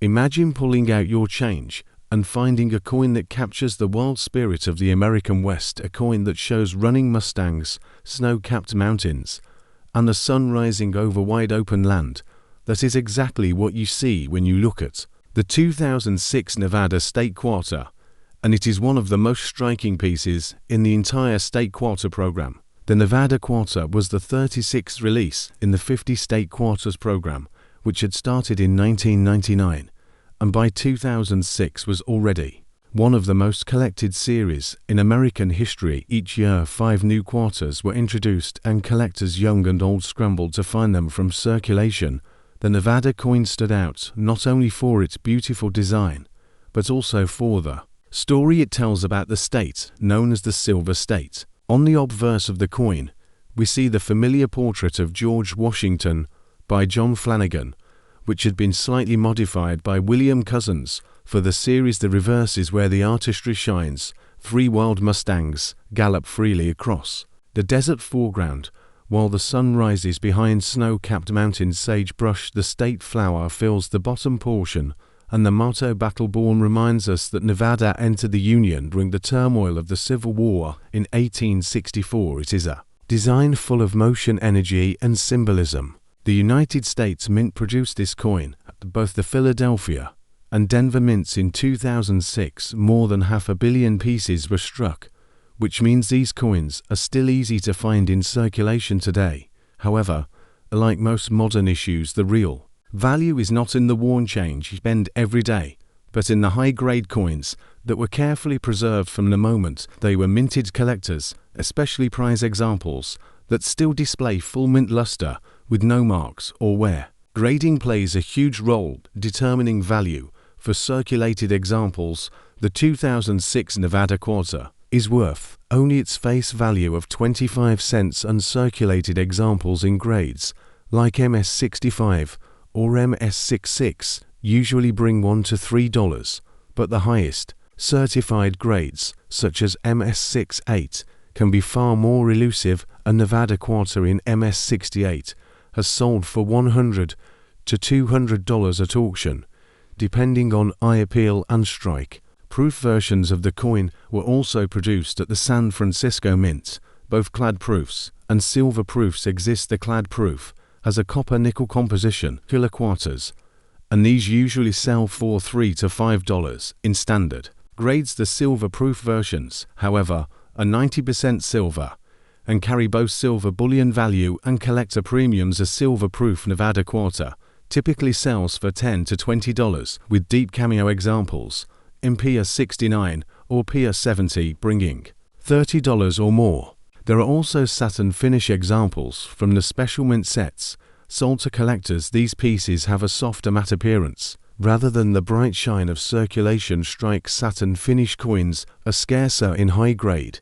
Imagine pulling out your change and finding a coin that captures the wild spirit of the American West, a coin that shows running mustangs, snow-capped mountains, and the sun rising over wide open land. That is exactly what you see when you look at the 2006 Nevada State Quarter, and it is one of the most striking pieces in the entire State Quarter program. The Nevada Quarter was the 36th release in the 50 State Quarters program, which had started in 1999, and by 2006 was already one of the most collected series in American history. Each year, 5 new quarters were introduced, and collectors young and old scrambled to find them from circulation. The Nevada coin stood out not only for its beautiful design, but also for the story it tells about the state known as the Silver State. On the obverse of the coin, we see the familiar portrait of George Washington by John Flanagan, which had been slightly modified by William Cousins for the series. The reverse is where the artistry shines. 3 wild mustangs gallop freely across the desert foreground, while the sun rises behind snow-capped mountains. Sagebrush, the state flower, fills the bottom portion, and the motto "Battleborn" reminds us that Nevada entered the Union during the turmoil of the Civil War in 1864. It is a design full of motion, energy, and symbolism. The United States Mint produced this coin at both the Philadelphia and Denver mints in 2006. More than 500 million pieces were struck, which means these coins are still easy to find in circulation today. However, like most modern issues, the real value is not in the worn change you spend every day, but in the high-grade coins that were carefully preserved from the moment they were minted. Collectors especially prize examples that still display full mint luster with no marks or wear. Grading plays a huge role determining value. For circulated examples, the 2006 Nevada Quarter is worth only its face value of 25 cents. Uncirculated examples in grades like MS65 or MS66 usually bring $1 to $3, but the highest certified grades, such as MS68, can be far more elusive. A Nevada Quarter in MS68 has sold for $100 to $200 at auction, depending on eye appeal and strike. Proof versions of the coin were also produced at the San Francisco Mint. Both clad proofs and silver proofs exist. The clad proof has a copper-nickel composition, killer quarters, and these usually sell for $3 to $5 in standard grades. The silver proof versions, however, are 90% silver and carry both silver bullion value and collector premiums. A silver proof Nevada Quarter typically sells for $10 to $20, with deep cameo examples in PA 69 or PA 70 bringing $30 or more. There are also satin finish examples from the special mint sets sold to collectors. These pieces have a softer matte appearance rather than the bright shine of circulation. Strike satin finish coins are scarcer in high grade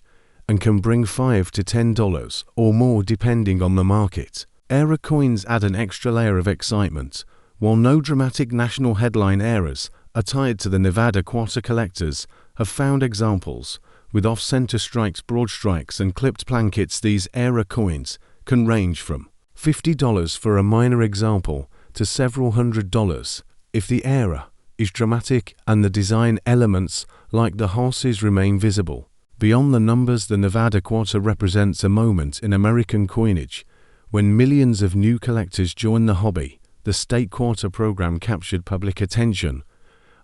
and can bring $5 to $10 or more depending on the market. Era coins add an extra layer of excitement. While no dramatic national headline eras are tied to the Nevada Quarter, collectors have found examples with off-center strikes, broad strikes, and clipped plankets. These era coins can range from $50 for a minor example to several $100s if the era is dramatic and the design elements like the horses remain visible. Beyond the numbers, the Nevada Quarter represents a moment in American coinage when millions of new collectors joined the hobby. The State Quarter program captured public attention.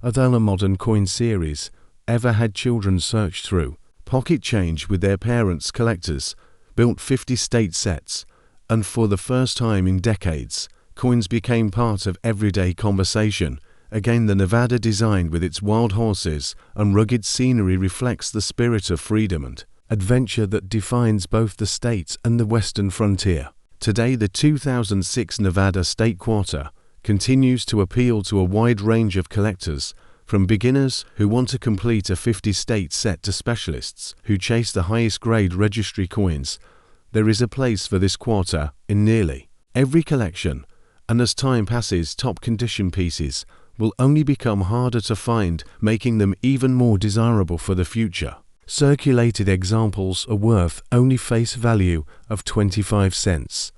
Although a modern coin series ever had children search through pocket change with their parents, collectors built 50 state sets, and for the first time in decades, coins became part of everyday conversation. Again, the Nevada design with its wild horses and rugged scenery reflects the spirit of freedom and adventure that defines both the state and the western frontier. Today, the 2006 Nevada State Quarter continues to appeal to a wide range of collectors, from beginners who want to complete a 50-state set to specialists who chase the highest grade registry coins. There is a place for this quarter in nearly every collection, and as time passes, top condition pieces will only become harder to find, making them even more desirable for the future. Circulated examples are worth only face value of 25 cents.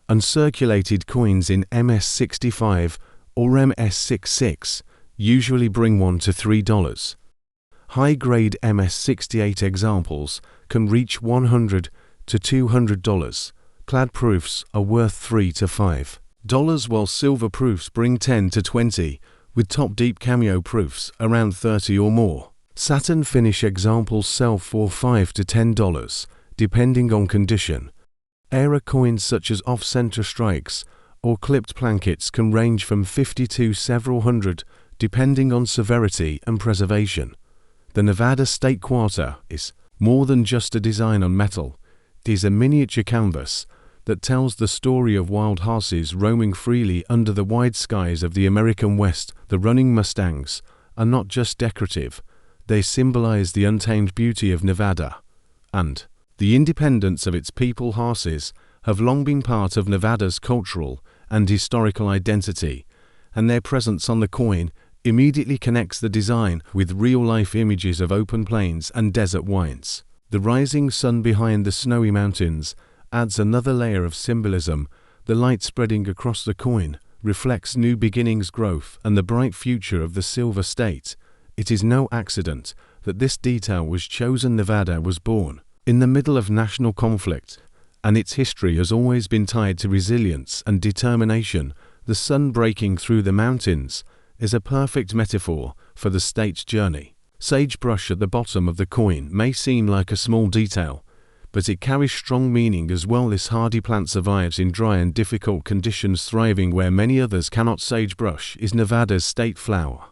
Uncirculated coins in MS65 or MS66 usually bring $1 to $3. High-grade MS-68 examples can reach $100 to $200. Clad proofs are worth $3 to $5, while silver proofs bring $10 to $20, with top deep cameo proofs around $30 or more. Satin finish examples sell for $5 to $10, depending on condition. Era coins such as off-center strikes or clipped plankets can range from $50 to several hundred, depending on severity and preservation. The Nevada State Quarter is more than just a design on metal. It is a miniature canvas that tells the story of wild horses roaming freely under the wide skies of the American West. The running Mustangs are not just decorative, they symbolize the untamed beauty of Nevada, and the independence of its people. Horses have long been part of Nevada's cultural and historical identity, and their presence on the coin immediately connects the design with real-life images of open plains and desert winds. The rising sun behind the snowy mountains adds another layer of symbolism. The light spreading across the coin reflects new beginnings, growth, and the bright future of the Silver State. It is no accident that this detail was chosen. Nevada was born in the middle of national conflict, and its history has always been tied to resilience and determination. The sun breaking through the mountains is a perfect metaphor for the state's journey. Sagebrush at the bottom of the coin may seem like a small detail, but it carries strong meaning as well. This hardy plant survives in dry and difficult conditions, thriving where many others cannot. Sagebrush is Nevada's state flower,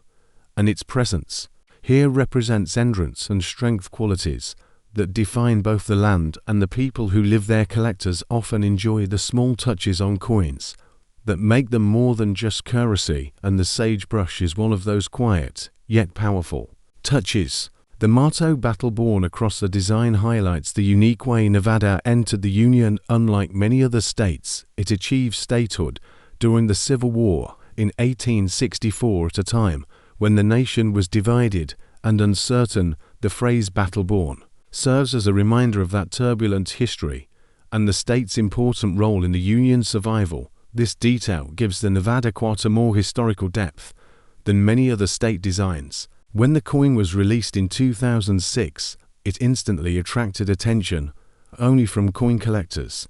and its presence here represents endurance and strength, qualities that define both the land and the people who live there. Collectors often enjoy the small touches on coins that make them more than just currency, and the sagebrush is one of those quiet yet powerful touches. The motto "Battle Born" across the design highlights the unique way Nevada entered the Union. Unlike many other states, it achieved statehood during the Civil War in 1864, at a time when the nation was divided and uncertain. The phrase "Battle Born" serves as a reminder of that turbulent history and the state's important role in the Union's survival. This detail gives the Nevada Quarter more historical depth than many other state designs. When the coin was released in 2006, it instantly attracted attention, only from coin collectors,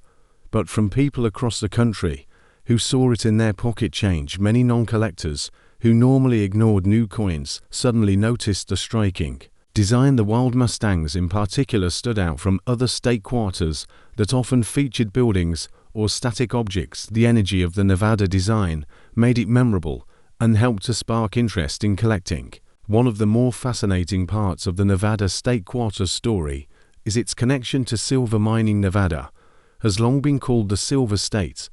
but from people across the country who saw it in their pocket change. Many non-collectors who normally ignored new coins suddenly noticed the striking design. The Wild Mustangs in particular stood out from other state quarters that often featured buildings or static objects. The energy of the Nevada design made it memorable and helped to spark interest in collecting. One of the more fascinating parts of the Nevada State Quarter story is its connection to silver mining. Nevada has long been called the Silver State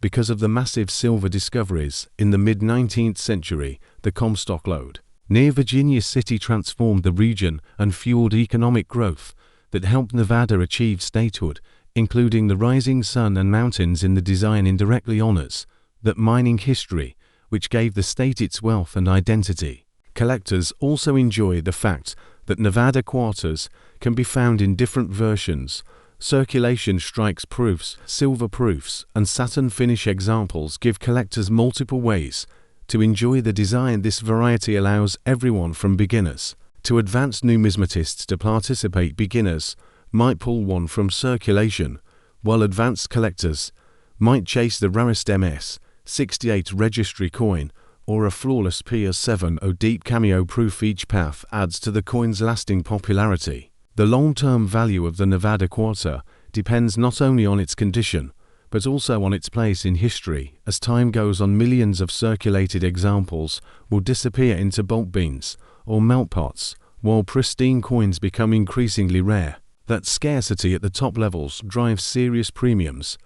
because of the massive silver discoveries in the mid-19th century. The Comstock lode near Virginia City transformed the region and fueled economic growth that helped Nevada achieve statehood, including the rising sun and mountains in the design indirectly honors that mining history, which gave the state its wealth and identity. Collectors also enjoy the fact that Nevada quarters can be found in different versions. Circulation strikes proofs, silver proofs, and satin finish examples give collectors multiple ways to enjoy the design. This variety allows everyone from beginners to advanced numismatists to participate. Beginners might pull one from circulation, while advanced collectors might chase the rarest MS-68 registry coin or a flawless PS7 deep cameo proof. Each path adds to the coin's lasting popularity. The long-term value of the Nevada Quarter depends not only on its condition, but also on its place in history. As time goes on, millions of circulated examples will disappear into bulk beans or melt pots, while pristine coins become increasingly rare. That scarcity at the top levels drives serious premiums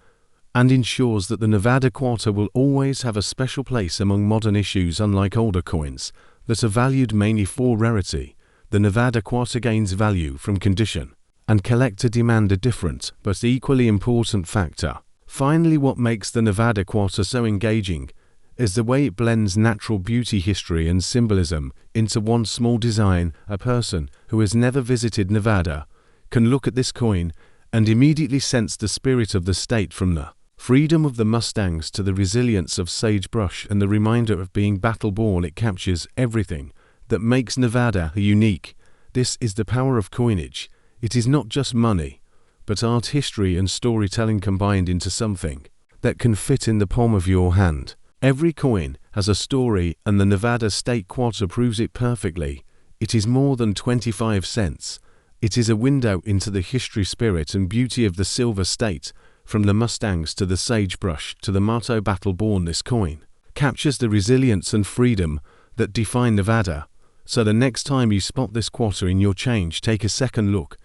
and ensures that the Nevada Quarter will always have a special place among modern issues. Unlike older coins that are valued mainly for rarity, the Nevada Quarter gains value from condition and collector demand, a different but equally important factor. Finally, what makes the Nevada Quarter so engaging is the way it blends natural beauty, history, and symbolism into one small design. A person who has never visited Nevada can look at this coin and immediately sense the spirit of the state from the Freedom of the Mustangs to the resilience of sagebrush and the reminder of being battle-born, it captures everything that makes Nevada unique. This is the power of coinage. It is not just money, but art, history, and storytelling combined into something that can fit in the palm of your hand. Every coin has a story, and the Nevada State Quarter proves it perfectly. It is more than 25 cents. It is a window into the history, spirit, and beauty of the Silver State. From the Mustangs to the sagebrush to the motto battle-born, this coin captures the resilience and freedom that define Nevada. So the next time you spot this quarter in your change, take a second look,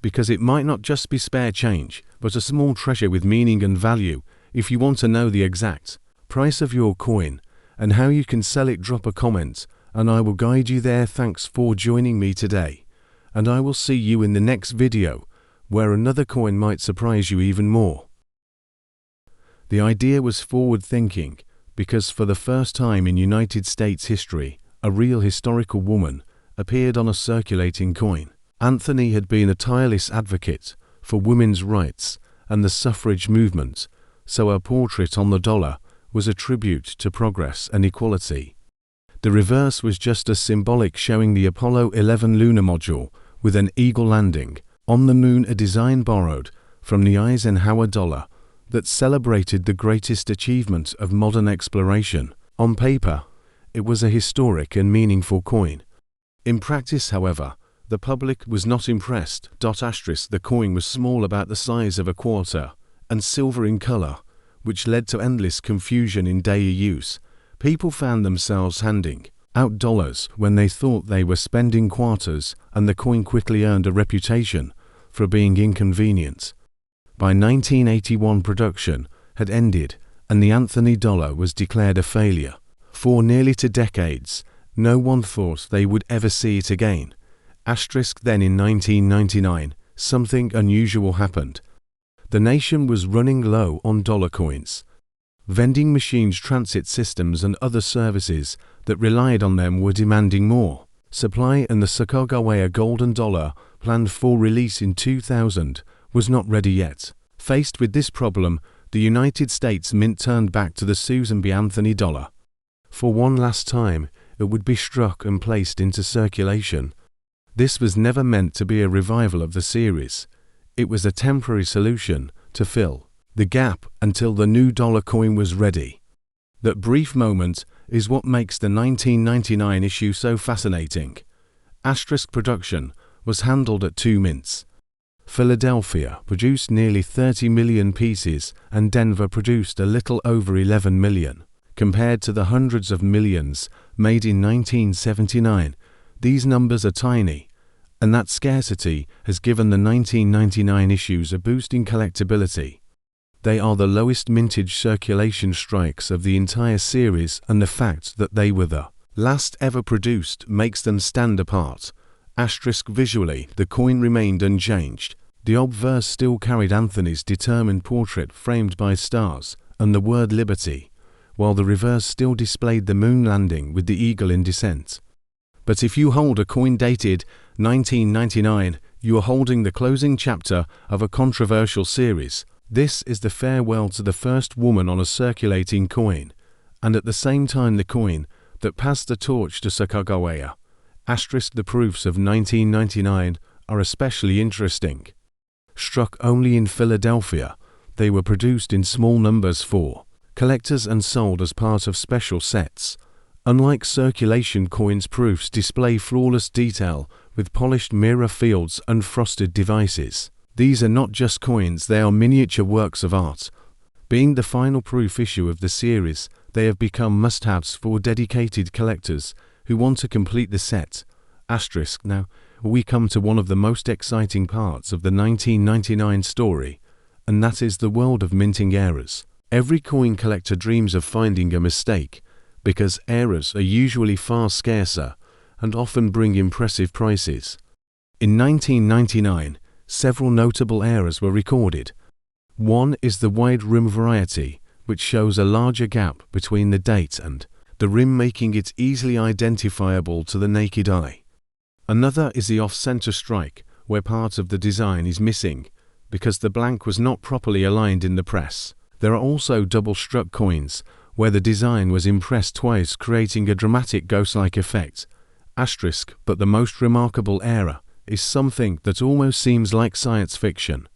because it might not just be spare change, but a small treasure with meaning and value. If you want to know the exact price of your coin and how you can sell it, drop a comment and I will guide you there. Thanks for joining me today, and I will see you in the next video where another coin might surprise you even more. The idea was forward-thinking because for the first time in United States history, a real historical woman appeared on a circulating coin. Anthony had been a tireless advocate for women's rights and the suffrage movement, so her portrait on the dollar was a tribute to progress and equality. The reverse was just as symbolic, showing the Apollo 11 lunar module with an eagle landing on the moon, a design borrowed from the Eisenhower dollar that celebrated the greatest achievement of modern exploration. On paper, it was a historic and meaningful coin. In practice, however, the public was not impressed. The coin was small, about the size of a quarter, and silver in color, which led to endless confusion in daily use. People found themselves handing out dollars when they thought they were spending quarters, and the coin quickly earned a reputation for being inconvenient. By 1981, production had ended, and the Anthony dollar was declared a failure. For nearly 2 decades, no one thought they would ever see it again. Then in 1999, something unusual happened. The nation was running low on dollar coins. Vending machines, transit systems, and other services that relied on them were demanding more supply, and the Sacagawea golden dollar, planned for release in 2000, was not ready yet. Faced with this problem, the United States Mint turned back to the Susan B. Anthony dollar. For one last time, it would be struck and placed into circulation. This was never meant to be a revival of the series. It was a temporary solution to fill the gap until the new dollar coin was ready. That brief moment is what makes the 1999 issue so fascinating. Production was handled at 2 mints. Philadelphia produced nearly 30 million pieces, and Denver produced a little over 11 million. Compared to the hundreds of millions made in 1979, these numbers are tiny, and that scarcity has given the 1999 issues a boost in collectability. They are the lowest mintage circulation strikes of the entire series, and the fact that they were the last ever produced makes them stand apart. Visually, the coin remained unchanged. The obverse still carried Anthony's determined portrait framed by stars and the word liberty, while the reverse still displayed the moon landing with the eagle in descent. But if you hold a coin dated 1999, you are holding the closing chapter of a controversial series. This is the farewell to the first woman on a circulating coin, and at the same time the coin that passed the torch to Sacagawea. The proofs of 1999 are especially interesting. Struck only in Philadelphia, they were produced in small numbers for collectors and sold as part of special sets. Unlike circulation coins, proofs display flawless detail with polished mirror fields and frosted devices. These are not just coins, they are miniature works of art. Being the final proof issue of the series, they have become must-haves for dedicated collectors who want to complete the set. Now, we come to one of the most exciting parts of the 1999 story, and that is the world of minting errors. Every coin collector dreams of finding a mistake, because errors are usually far scarcer and often bring impressive prices. In 1999, several notable errors were recorded. One is the wide rim variety, which shows a larger gap between the date and the rim, making it easily identifiable to the naked eye. Another is the off-center strike, where part of the design is missing because the blank was not properly aligned in the press. There are also double-struck coins, where the design was impressed twice, creating a dramatic ghost-like effect. Asterisk, but the most remarkable error is something that almost seems like science fiction.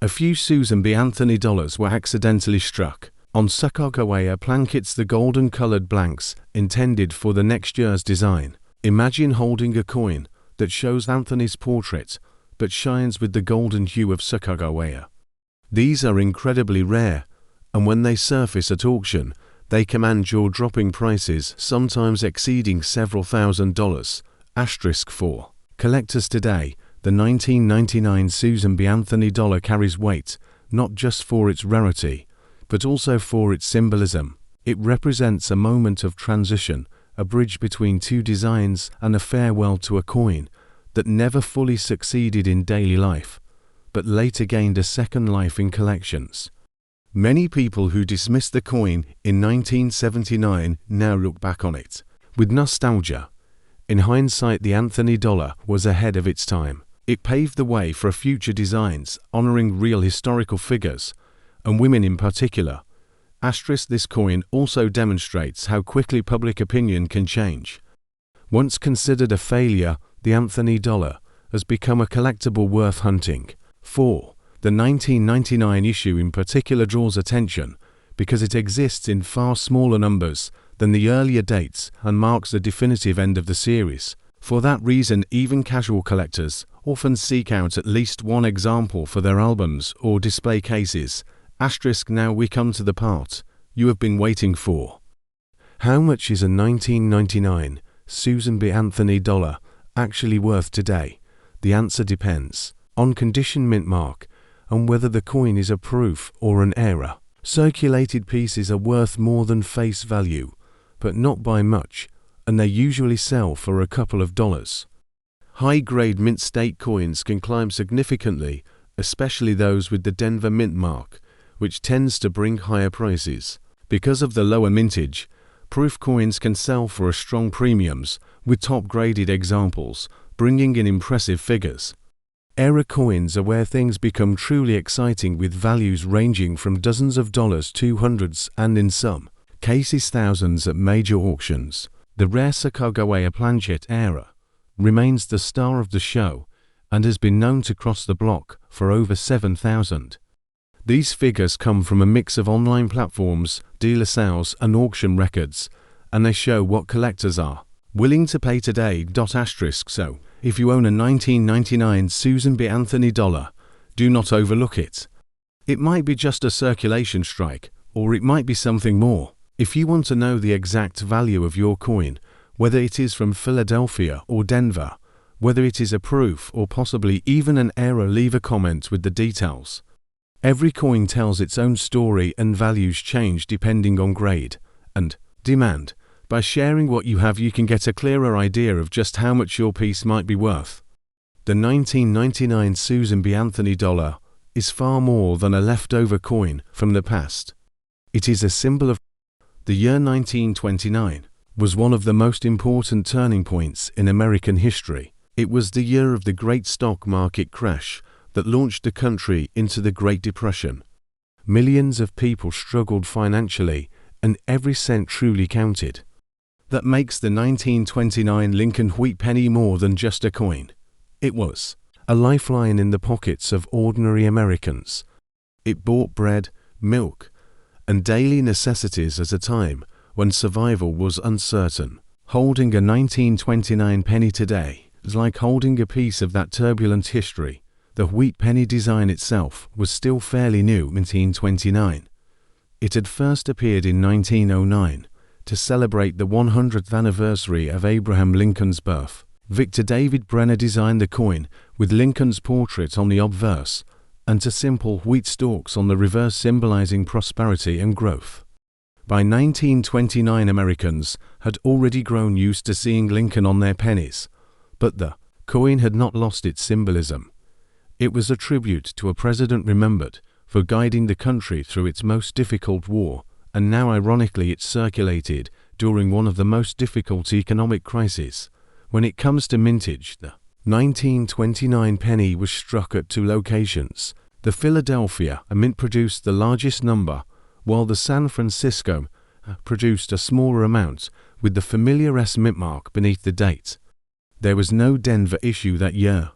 A few Susan B. Anthony dollars were accidentally struck on Sacagawea plankets, the golden-colored blanks intended for the next year's design. Imagine holding a coin that shows Anthony's portrait but shines with the golden hue of Sacagawea. These are incredibly rare, and when they surface at auction, they command jaw-dropping prices, sometimes exceeding several $1,000s. Asterisk 4. Collectors today, the 1999 Susan B. Anthony dollar carries weight, not just for its rarity, but also for its symbolism. It represents a moment of transition, a bridge between two designs, and a farewell to a coin that never fully succeeded in daily life, but later gained a second life in collections. Many people who dismissed the coin in 1979 now look back on it with nostalgia. In hindsight, the Anthony dollar was ahead of its time. It paved the way for future designs, honoring real historical figures, and women in particular. Asterisk, this coin also demonstrates how quickly public opinion can change. Once considered a failure, the Anthony dollar has become a collectible worth hunting. 4. The 1999 issue in particular draws attention because it exists in far smaller numbers than the earlier dates and marks the definitive end of the series. For that reason, even casual collectors often seek out at least one example for their albums or display cases. Asterisk, now we come to the part you have been waiting for. How much is a 1999 Susan B. Anthony dollar actually worth today? The answer depends on condition, mint mark, and whether the coin is a proof or an error. Circulated pieces are worth more than face value, but not by much, and they usually sell for a couple of dollars. High-grade mint state coins can climb significantly, especially those with the Denver mint mark, which tends to bring higher prices. Because of the lower mintage, proof coins can sell for strong premiums, with top-graded examples bringing in impressive figures. Error coins are where things become truly exciting, with values ranging from dozens of dollars to hundreds and in some cases thousands at major auctions. The rare Sacagawea planchet error remains the star of the show and has been known to cross the block for over 7,000. These figures come from a mix of online platforms, dealer sales, and auction records, and they show what collectors are willing to pay today. Asterisk, so if you own a 1999 Susan B. Anthony dollar, do not overlook it. It might be just a circulation strike, or it might be something more. If you want to know the exact value of your coin, whether it is from Philadelphia or Denver, whether it is a proof or possibly even an error, leave a comment with the details. Every coin tells its own story, and values change depending on grade and demand. By sharing what you have, you can get a clearer idea of just how much your piece might be worth. The 1999 Susan B. Anthony dollar is far more than a leftover coin from the past. It is a symbol of the year 1929 was one of the most important turning points in American history. It was the year of the great stock market crash that launched the country into the Great Depression. Millions of people struggled financially, and every cent truly counted. That makes the 1929 Lincoln wheat penny more than just a coin. It was a lifeline in the pockets of ordinary Americans. It bought bread, milk, and daily necessities at a time when survival was uncertain. Holding a 1929 penny today is like holding a piece of that turbulent history. The wheat penny design itself was still fairly new in 1929. It had first appeared in 1909 to celebrate the 100th anniversary of Abraham Lincoln's birth. Victor David Brenner designed the coin with Lincoln's portrait on the obverse and to simple wheat stalks on the reverse, symbolizing prosperity and growth. By 1929, Americans had already grown used to seeing Lincoln on their pennies, but the coin had not lost its symbolism. It was a tribute to a president remembered for guiding the country through its most difficult war, and now ironically it's circulated during one of the most difficult economic crises. When it comes to mintage, the 1929 penny was struck at two locations. The Philadelphia mint produced the largest number while the San Francisco produced a smaller amount with the familiar S mint mark beneath the date. There was no Denver issue that year.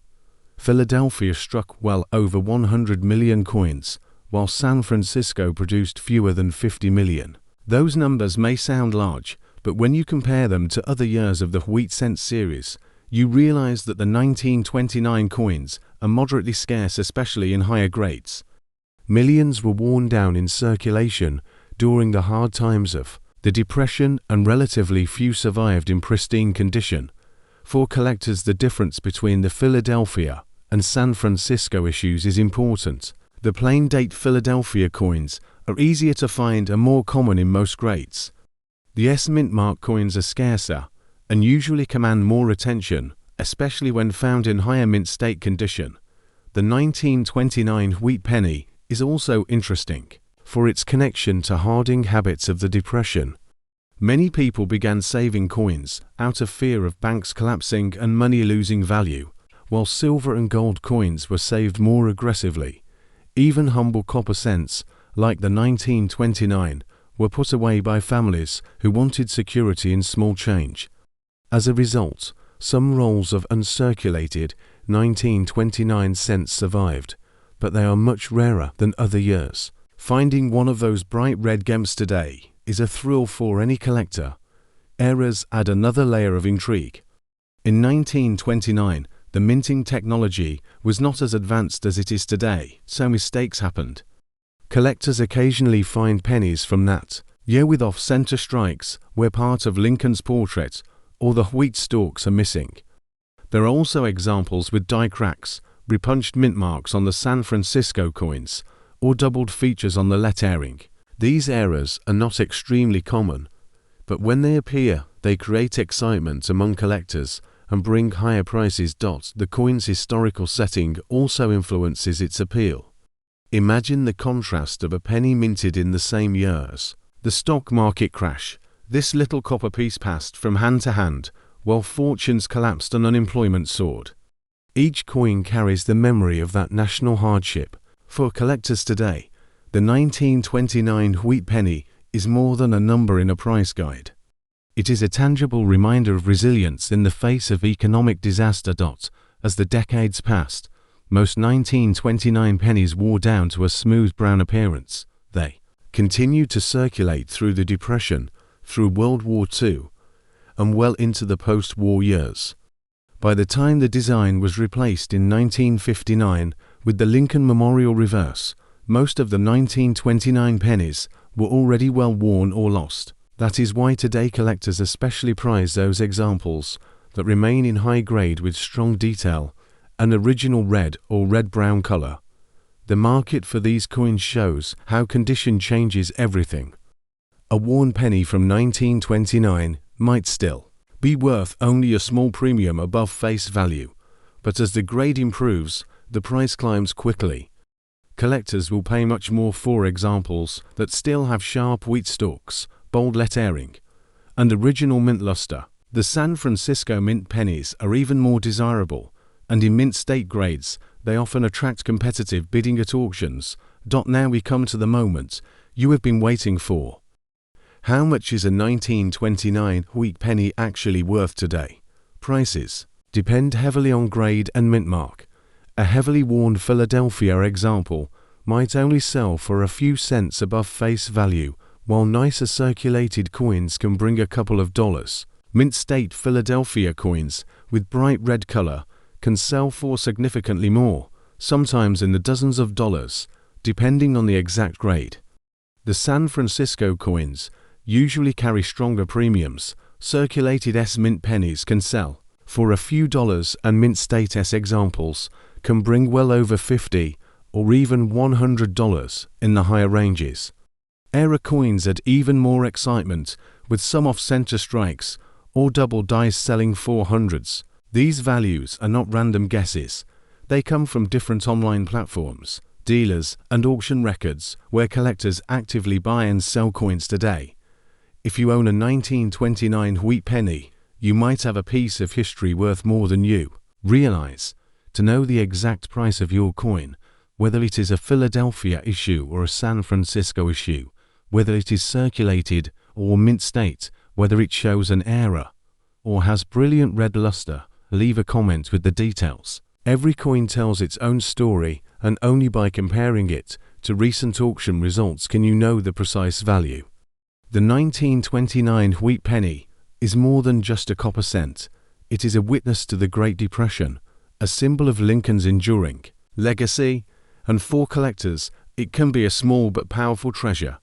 Philadelphia struck well over 100 million coins, while San Francisco produced fewer than 50 million. Those numbers may sound large, but when you compare them to other years of the wheat cent series, you realize that the 1929 coins are moderately scarce, especially in higher grades. Millions were worn down in circulation during the hard times of the Depression, and relatively few survived in pristine condition. For collectors, the difference between the Philadelphia and San Francisco issues is important. The plain date Philadelphia coins are easier to find and more common in most grades. The S mint mark coins are scarcer and usually command more attention, especially when found in higher mint state condition. The 1929 wheat penny is also interesting for its connection to hoarding habits of the Depression. Many people began saving coins out of fear of banks collapsing and money losing value, while silver and gold coins were saved more aggressively. Even humble copper cents, like the 1929, were put away by families who wanted security in small change. As a result, some rolls of uncirculated 1929 cents survived, but they are much rarer than other years. Finding one of those bright red gems today is a thrill for any collector. Errors add another layer of intrigue. In 1929, the minting technology was not as advanced as it is today, so mistakes happened. Collectors occasionally find pennies from that year with off-center strikes where part of Lincoln's portrait or the wheat stalks are missing. There are also examples with die cracks, repunched mint marks on the San Francisco coins, or doubled features on the lettering. These errors are not extremely common, but when they appear, they create excitement among collectors and bring higher prices. The coin's historical setting also influences its appeal. Imagine the contrast of a penny minted in the same year as the stock market crash. This little copper piece passed from hand to hand while fortunes collapsed and unemployment soared. Each coin carries the memory of that national hardship. For collectors today, the 1929 wheat penny is more than a number in a price guide. It is a tangible reminder of resilience in the face of economic disaster. As the decades passed, most 1929 pennies wore down to a smooth brown appearance. They continued to circulate through the Depression, through World War II, and well into the post-war years. By the time the design was replaced in 1959 with the Lincoln Memorial reverse, most of the 1929 pennies were already well worn or lost. That is why today collectors especially prize those examples that remain in high grade with strong detail, an original red or red-brown color. The market for these coins shows how condition changes everything. A worn penny from 1929 might still be worth only a small premium above face value, but as the grade improves, the price climbs quickly. Collectors will pay much more for examples that still have sharp wheat stalks, bold lettering, and original mint luster. The San Francisco mint pennies are even more desirable, and in mint state grades, they often attract competitive bidding at auctions. Now we come to the moment you have been waiting for. How much is a 1929 wheat penny actually worth today? Prices depend heavily on grade and mint mark. A heavily worn Philadelphia example might only sell for a few cents above face value, while nicer circulated coins can bring a couple of dollars. Mint state Philadelphia coins with bright red color can sell for significantly more, sometimes in the dozens of dollars, depending on the exact grade. The San Francisco coins usually carry stronger premiums. Circulated S mint pennies can sell for a few dollars, and mint state S examples can bring well over $50 or even $100 in the higher ranges. Error coins add even more excitement, with some off-center strikes or double dice selling for hundreds. These values are not random guesses. They come from different online platforms, dealers, and auction records where collectors actively buy and sell coins today. If you own a 1929 wheat penny, you might have a piece of history worth more than you realize. To know the exact price of your coin, whether it is a Philadelphia issue or a San Francisco issue, whether it is circulated or mint state, whether it shows an error or has brilliant red luster. Leave a comment with the details. Every coin tells its own story, and only by comparing it to recent auction results can you know the precise value. The 1929 wheat penny is more than just a copper cent. It is a witness to the Great Depression, a symbol of Lincoln's enduring legacy, and for collectors, it can be a small but powerful treasure.